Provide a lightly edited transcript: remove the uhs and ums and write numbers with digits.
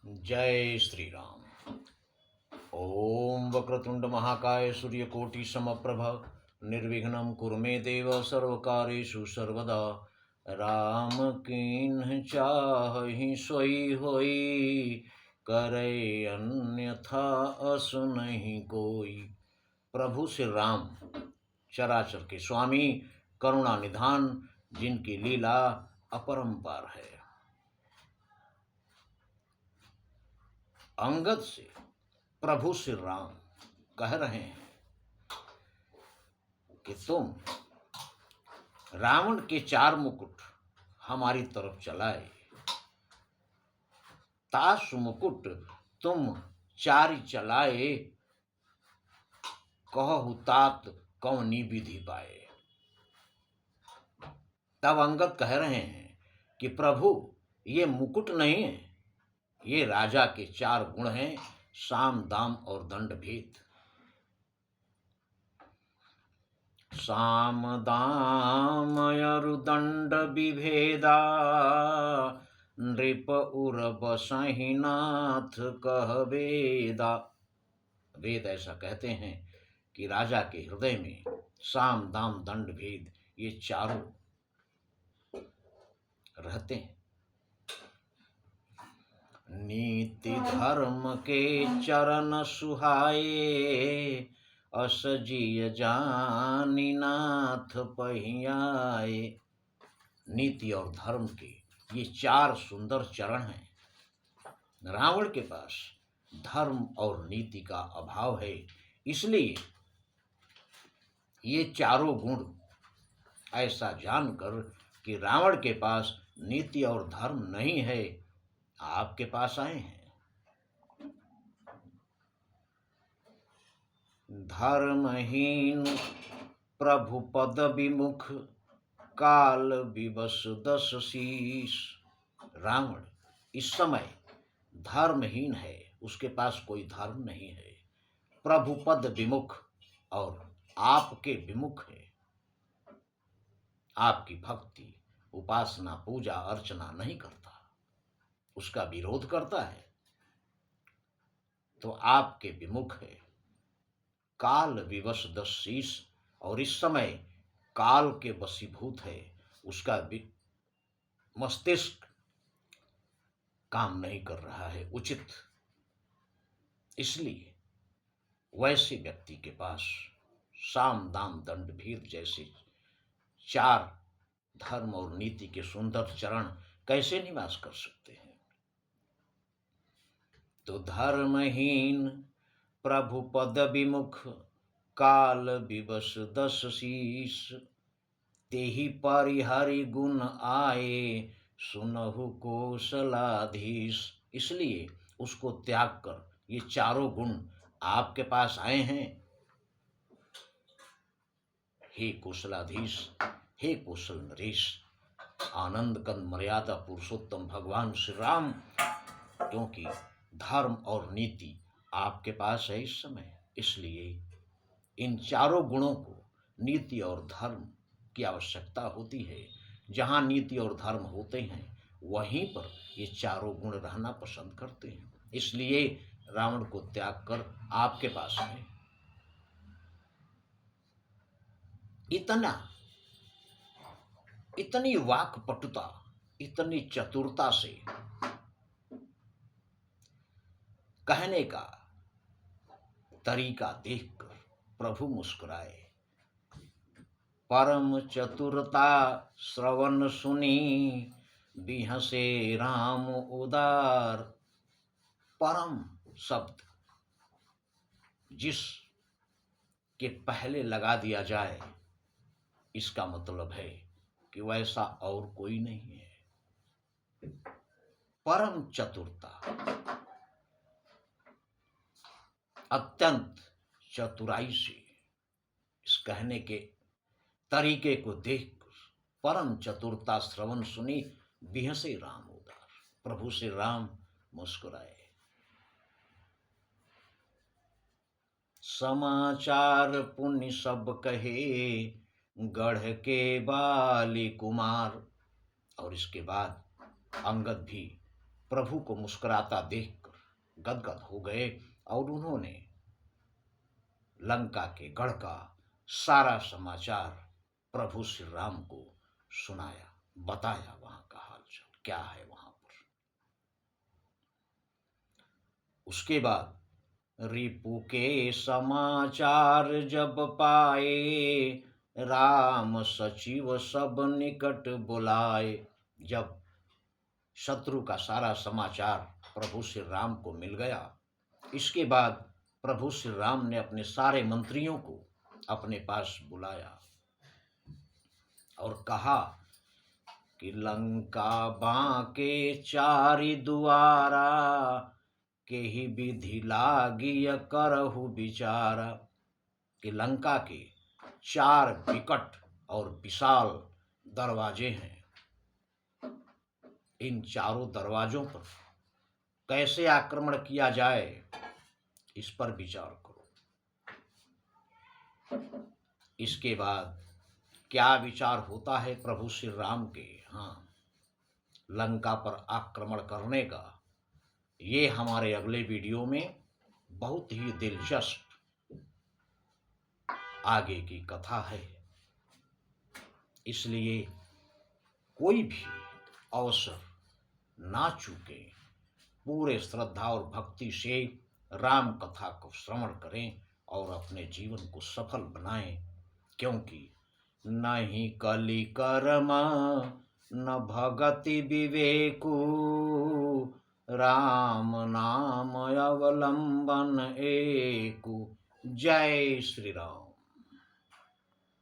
जय श्री राम। ओम वक्रतुंड महाकाय सूर्यकोटि समप्रभ निर्विघ्नं कुरु मे देव सर्वकार्येषु सर्वदा। राम कीन्ह चाहि सोई होई, करे अन्यथा असु नहीं कोई। प्रभु श्री राम चराचर के स्वामी, करुणा निधान, जिनकी लीला अपरंपार है। अंगद से प्रभु श्री राम कह रहे हैं कि तुम रावण के 4 मुकुट हमारी तरफ चलाए, तासु मुकुट तुम 4 चलाए, कहु तात कौनी विधि पाए। तब अंगद कह रहे हैं कि प्रभु, ये मुकुट नहीं है, ये राजा के 4 गुण हैं, साम दाम और दंड भेद। साम दाम अरु दंड विभेदा, नृप उर बसहि नाथ कह वेदा। वेद ऐसा कहते हैं कि राजा के हृदय में साम दाम दंड भेद ये चारों रहते हैं। नीति धर्म के चरण सुहाए, अस जिय जानी नाथ पहियाए। नीति और धर्म के ये 4 सुंदर चरण हैं। रावण के पास धर्म और नीति का अभाव है, इसलिए ये चारों गुण ऐसा जानकर कि रावण के पास नीति और धर्म नहीं है, आपके पास आए हैं। धर्महीन प्रभु पद विमुख, काल विवश 10 शीश। रावण इस समय धर्महीन है, उसके पास कोई धर्म नहीं है। प्रभु पद विमुख और आपके विमुख है। आपकी भक्ति, उपासना, पूजा अर्चना नहीं करता, उसका विरोध करता है, तो आपके विमुख है। काल विवश 10 शीश, और इस समय काल के वशीभूत है, उसका मस्तिष्क काम नहीं कर रहा है उचित। इसलिए वैसे व्यक्ति के पास साम दाम दंड भेद जैसे 4 धर्म और नीति के सुंदर चरण कैसे निवास कर सकते हैं। तो धर्महीन प्रभु पद विमुख, काल विवश 10 शीश। तेहि परिहरि गुण आए, सुनहु कौशलाधीश। इसलिए उसको त्याग कर ये चारों गुण आपके पास आए हैं। हे कौशलाधीश, हे कौशल नरेश, आनंद कंद मर्यादा पुरुषोत्तम भगवान श्री राम, क्योंकि धर्म और नीति आपके पास है इस समय, इसलिए इन चारों गुणों को, नीति और धर्म की आवश्यकता होती है। जहाँ नीति और धर्म होते हैं वहीं पर ये चारों गुण रहना पसंद करते हैं, इसलिए रावण को त्याग कर आपके पास है। इतनी वाक्पटुता, इतनी चतुरता से कहने का तरीका देखकर प्रभु मुस्कुराए। परम चतुरता श्रवण सुनी, बिहसे राम उदार। परम शब्द जिस के पहले लगा दिया जाए, इसका मतलब है कि वैसा और कोई नहीं है। परम चतुरता, अत्यंत चतुराई से इस कहने के तरीके को देखकर परम चतुरता श्रवण सुनी, बिहसे राम उदार। प्रभु से राम मुस्कुराए। समाचार पुण्य सब कहे, गढ़ के बाली कुमार। और इसके बाद अंगद भी प्रभु को मुस्कुराता देखकर गदगद हो गए और उन्होंने लंका के गढ़ का सारा समाचार प्रभु श्री राम को सुनाया, बताया वहां का हालचाल क्या है वहां पर। उसके बाद रिपु के समाचार जब पाए, राम सचिव सब निकट बुलाए। जब शत्रु का सारा समाचार प्रभु श्री राम को मिल गया, इसके बाद प्रभु श्री राम ने अपने सारे मंत्रियों को अपने पास बुलाया और कहा कि लंका बांके चारि दुआरा, के ही विधि लागिय करहु विचारा। कि लंका के 4 विकट और विशाल दरवाजे हैं, इन चारों दरवाजों पर कैसे आक्रमण किया जाए, इस पर विचार करो। इसके बाद क्या विचार होता है प्रभु श्री राम के लंका पर आक्रमण करने का, ये हमारे अगले वीडियो में बहुत ही दिलचस्प आगे की कथा है। इसलिए कोई भी अवसर ना चूके, पूरे श्रद्धा और भक्ति से राम कथा को श्रवण करें और अपने जीवन को सफल बनाएं, क्योंकि नहीं कलि कर्म न भगति विवेकु, राम नाम अवलंबन एकु। जय श्री राम।